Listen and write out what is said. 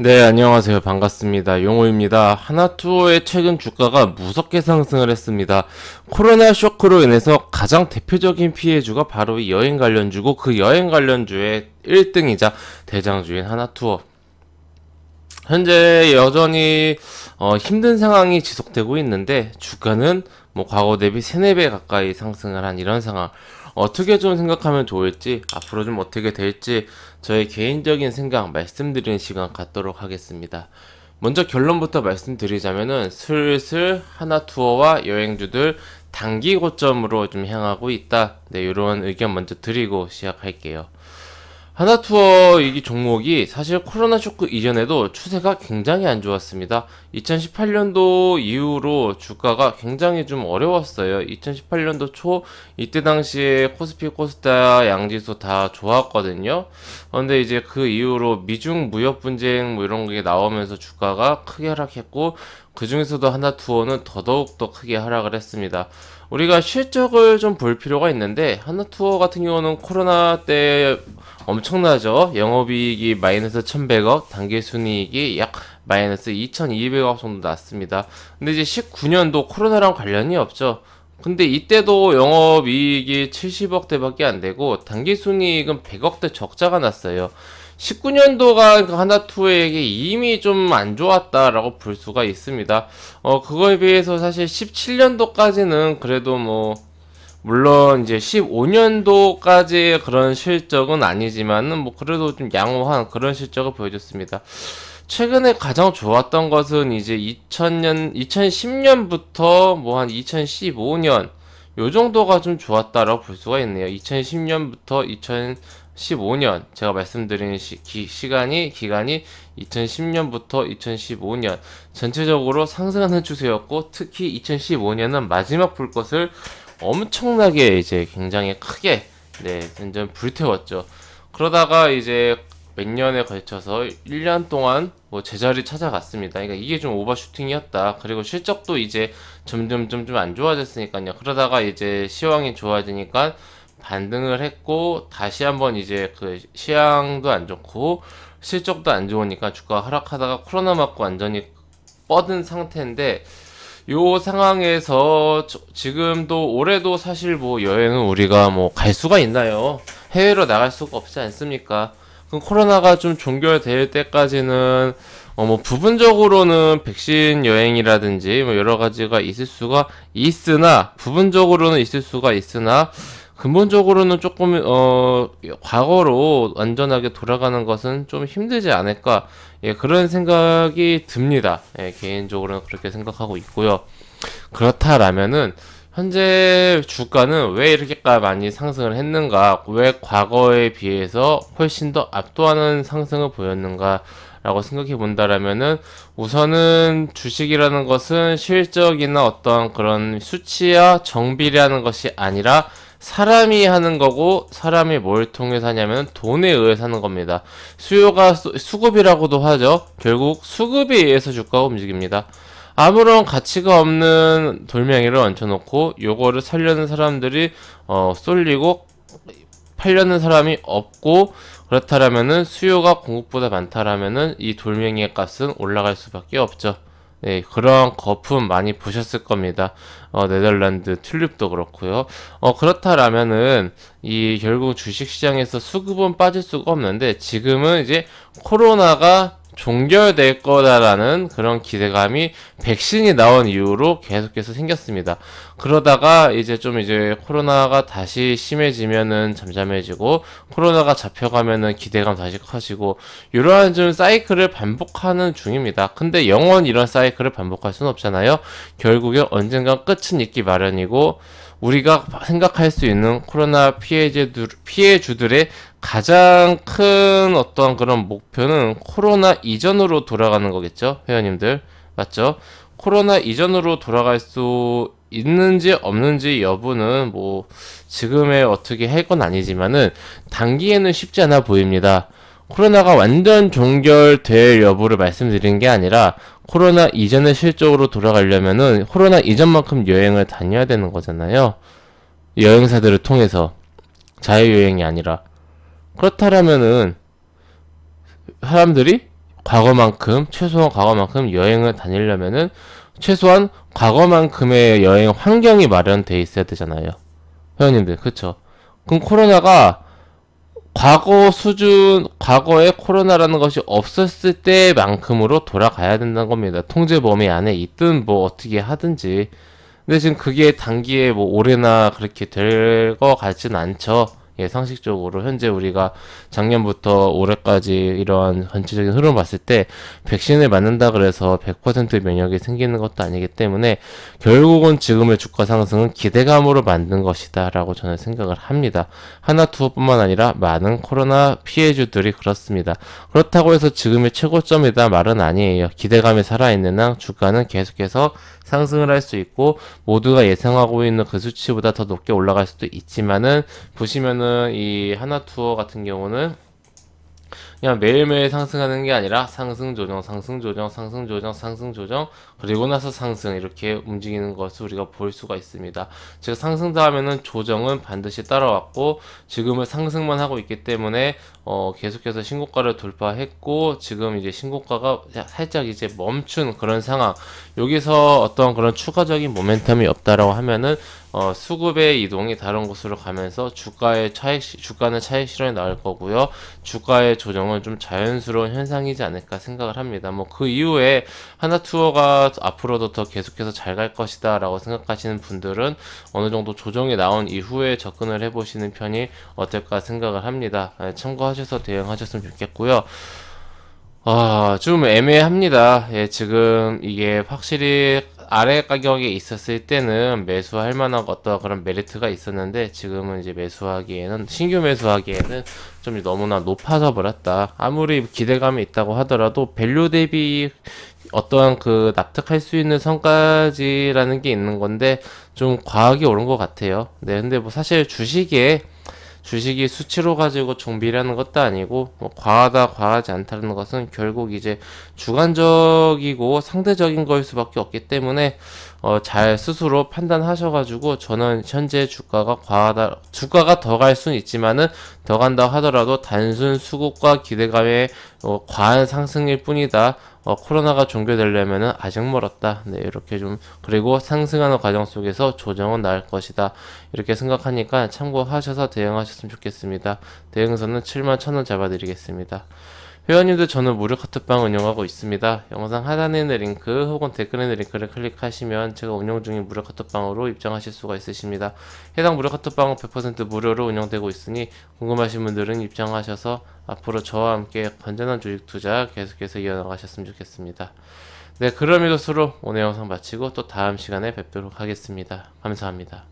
네, 안녕하세요. 반갑습니다. 용호입니다. 하나투어의 최근 주가가 무섭게 상승을 했습니다. 코로나 쇼크로 인해서 가장 대표적인 피해주가 바로 이 여행 관련주고, 그 여행 관련주의 1등이자 대장주인 하나투어. 현재 여전히 힘든 상황이 지속되고 있는데, 주가는 뭐 과거 대비 3, 4배 가까이 상승을 한 이런 상황. 어떻게 좀 생각하면 좋을지, 앞으로 좀 어떻게 될지 저의 개인적인 생각 말씀드리는 시간 갖도록 하겠습니다. 먼저 결론부터 말씀드리자면은 슬슬 하나투어와 여행주들 단기 고점으로 좀 향하고 있다. 네, 이런 의견 먼저 드리고 시작할게요. 하나투어 이 종목이 사실 코로나 쇼크 이전에도 추세가 굉장히 안 좋았습니다. 2018년도 이후로 주가가 굉장히 좀 어려웠어요. 2018년도 초 이때 당시에 코스피 코스닥 양지수 다 좋았거든요. 그런데 이제 그 이후로 미중 무역 분쟁 뭐 이런 게 나오면서 주가가 크게 하락했고, 그 중에서도 하나투어는 더더욱 더 크게 하락을 했습니다. 우리가 실적을 좀 볼 필요가 있는데, 하나투어 같은 경우는 코로나 때 엄청나죠. 영업이익이 마이너스 1100억, 당기순이익이 약 마이너스 2200억 정도 났습니다. 근데 이제 19년도 코로나랑 관련이 없죠. 근데 이때도 영업이익이 70억대밖에 안 되고 당기순이익은 100억대 적자가 났어요. 19년도가 하나투어에게 이미 좀 안 좋았다라고 볼 수가 있습니다. 그거에 비해서 사실 17년도까지는 그래도 뭐 물론 이제 15년도까지의 그런 실적은 아니지만은 뭐 그래도 좀 양호한 그런 실적을 보여줬습니다. 최근에 가장 좋았던 것은 이제 2010년부터 뭐 한 2015년 요 정도가 좀 좋았다라고 볼 수가 있네요. 2010년부터 2015년 제가 말씀드린 기간이 2010년부터 2015년 전체적으로 상승하는 추세였고, 특히 2015년은 마지막 불꽃을 엄청나게 이제 굉장히 크게 완전 불태웠죠. 그러다가 이제 몇 년에 걸쳐서 1년 동안 뭐 제자리 찾아갔습니다. 그러니까 이게 좀 오버슈팅이었다. 그리고 실적도 이제 점점 좀 안 좋아졌으니까요. 그러다가 이제 시황이 좋아지니까 반등을 했고, 다시 한번 이제 그 시황도 안 좋고 실적도 안 좋으니까 주가가 하락하다가 코로나 맞고 완전히 뻗은 상태인데, 요 상황에서 지금도 올해도 사실 뭐 여행은 우리가 뭐 갈 수가 있나요? 해외로 나갈 수가 없지 않습니까? 그럼 코로나가 좀 종결될 때까지는 뭐 부분적으로는 백신 여행이라든지 뭐 여러 가지가 있을 수가 있으나, 부분적으로는 있을 수가 있으나 근본적으로는 조금 과거로 완전하게 돌아가는 것은 좀 힘들지 않을까, 예, 그런 생각이 듭니다. 예, 개인적으로는 그렇게 생각하고 있고요. 그렇다라면은 현재 주가는 왜 이렇게 많이 상승을 했는가, 왜 과거에 비해서 훨씬 더 압도하는 상승을 보였는가 라고 생각해 본다라면은, 우선은 주식이라는 것은 실적이나 어떤 그런 수치와 정비라는 것이 아니라 사람이 하는 거고, 사람이 뭘 통해서 하냐면 돈에 의해서 하는 겁니다. 수요가 수급이라고도 하죠. 결국 수급에 의해서 주가가 움직입니다. 아무런 가치가 없는 돌멩이를 얹혀놓고 요거를 살려는 사람들이 쏠리고 팔려는 사람이 없고, 그렇다라면은 수요가 공급보다 많다라면은 이 돌멩이의 값은 올라갈 수밖에 없죠. 네, 그런 거품 많이 보셨을 겁니다. 네덜란드 튤립도 그렇고요. 그렇다라면은 이 결국 주식시장에서 수급은 빠질 수가 없는데, 지금은 이제 코로나가 종결될 거다라는 그런 기대감이 백신이 나온 이후로 계속해서 생겼습니다. 그러다가 이제 코로나가 다시 심해지면은 잠잠해지고, 코로나가 잡혀가면은 기대감 다시 커지고, 이러한 좀 사이클을 반복하는 중입니다. 근데 영원히 이런 사이클을 반복할 수는 없잖아요. 결국엔 언젠가 끝은 있기 마련이고, 우리가 생각할 수 있는 코로나 피해주들의 가장 큰 어떤 그런 목표는 코로나 이전으로 돌아가는 거겠죠, 회원님들. 맞죠? 코로나 이전으로 돌아갈 수 있는지 없는지 여부는 뭐 지금에 어떻게 할 건 아니지만은 단기에는 쉽지 않아 보입니다. 코로나가 완전 종결될 여부를 말씀드리는 게 아니라, 코로나 이전의 실적으로 돌아가려면은 코로나 이전만큼 여행을 다녀야 되는 거잖아요. 여행사들을 통해서 자유여행이 아니라. 그렇다면은 사람들이 과거만큼, 최소한 과거만큼 여행을 다니려면은 최소한 과거만큼의 여행 환경이 마련돼 있어야 되잖아요. 회원님들, 그쵸? 그럼 코로나가 과거 수준, 과거에 코로나라는 것이 없었을 때만큼으로 돌아가야 된다는 겁니다. 통제 범위 안에 있든 뭐 어떻게 하든지. 근데 지금 그게 단기에 뭐 올해나 그렇게 될 거 같진 않죠. 예, 상식적으로 현재 우리가 작년부터 올해까지 이러한 전체적인 흐름 봤을 때 백신을 맞는다 그래서 100% 면역이 생기는 것도 아니기 때문에 결국은 지금의 주가 상승은 기대감으로 만든 것이다 라고 저는 생각을 합니다. 하나투어뿐만 아니라 많은 코로나 피해주들이 그렇습니다. 그렇다고 해서 지금의 최고점이다 말은 아니에요. 기대감이 살아있는 한 주가는 계속해서 상승을 할 수 있고 모두가 예상하고 있는 그 수치보다 더 높게 올라갈 수도 있지만은 보시면은 이 하나투어 같은 경우는 그냥 매일매일 상승하는 게 아니라 상승 조정, 상승 조정, 상승 조정, 상승 조정, 그리고 나서 상승 이렇게 움직이는 것을 우리가 볼 수가 있습니다. 즉 상승 다음에는 조정은 반드시 따라왔고 지금은 상승만 하고 있기 때문에 계속해서 신고가를 돌파했고 지금 이제 신고가가 살짝 이제 멈춘 그런 상황. 여기서 어떤 그런 추가적인 모멘텀이 없다라고 하면은 수급의 이동이 다른 곳으로 가면서 주가는 차익 실현이 나올 거고요. 주가의 조정은 좀 자연스러운 현상이지 않을까 생각을 합니다. 뭐 그 이후에 하나투어가 앞으로도 더 계속해서 잘 갈 것이다 라고 생각하시는 분들은 어느 정도 조정이 나온 이후에 접근을 해보시는 편이 어떨까 생각을 합니다. 참고하셔서 대응하셨으면 좋겠고요. 좀 애매합니다. 예, 지금 이게 확실히 아래 가격에 있었을 때는 매수할 만한 어떤 그런 메리트가 있었는데 지금은 이제 신규 매수하기에는 좀 너무나 높아져 버렸다. 아무리 기대감이 있다고 하더라도 밸류 대비 어떠한 그 납득할 수 있는 선까지라는 게 있는 건데 좀 과하게 오른 것 같아요. 네, 근데 뭐 사실 주식이 수치로 가지고 종비라는 것도 아니고 뭐 과하다 과하지 않다는 것은 결국 이제 주관적이고 상대적인 거일 수밖에 없기 때문에 잘 스스로 판단하셔가지고 저는 현재 주가가 더 갈 수는 있지만은 더 간다 하더라도 단순 수급과 기대감의 과한 상승일 뿐이다. 코로나가 종결되려면은 아직 멀었다. 네, 이렇게 그리고 상승하는 과정 속에서 조정은 나을 것이다. 이렇게 생각하니까 참고하셔서 대응하셨으면 좋겠습니다. 대응선은 71,000원 잡아드리겠습니다. 회원님들 저는 무료 카톡방 운영하고 있습니다. 영상 하단에 있는 링크 혹은 댓글에 있는 링크를 클릭하시면 제가 운영 중인 무료 카톡방으로 입장하실 수가 있으십니다. 해당 무료 카톡방은 100% 무료로 운영되고 있으니 궁금하신 분들은 입장하셔서 앞으로 저와 함께 건전한 주식 투자 계속해서 이어나가셨으면 좋겠습니다. 네, 그럼 이것으로 오늘 영상 마치고 또 다음 시간에 뵙도록 하겠습니다. 감사합니다.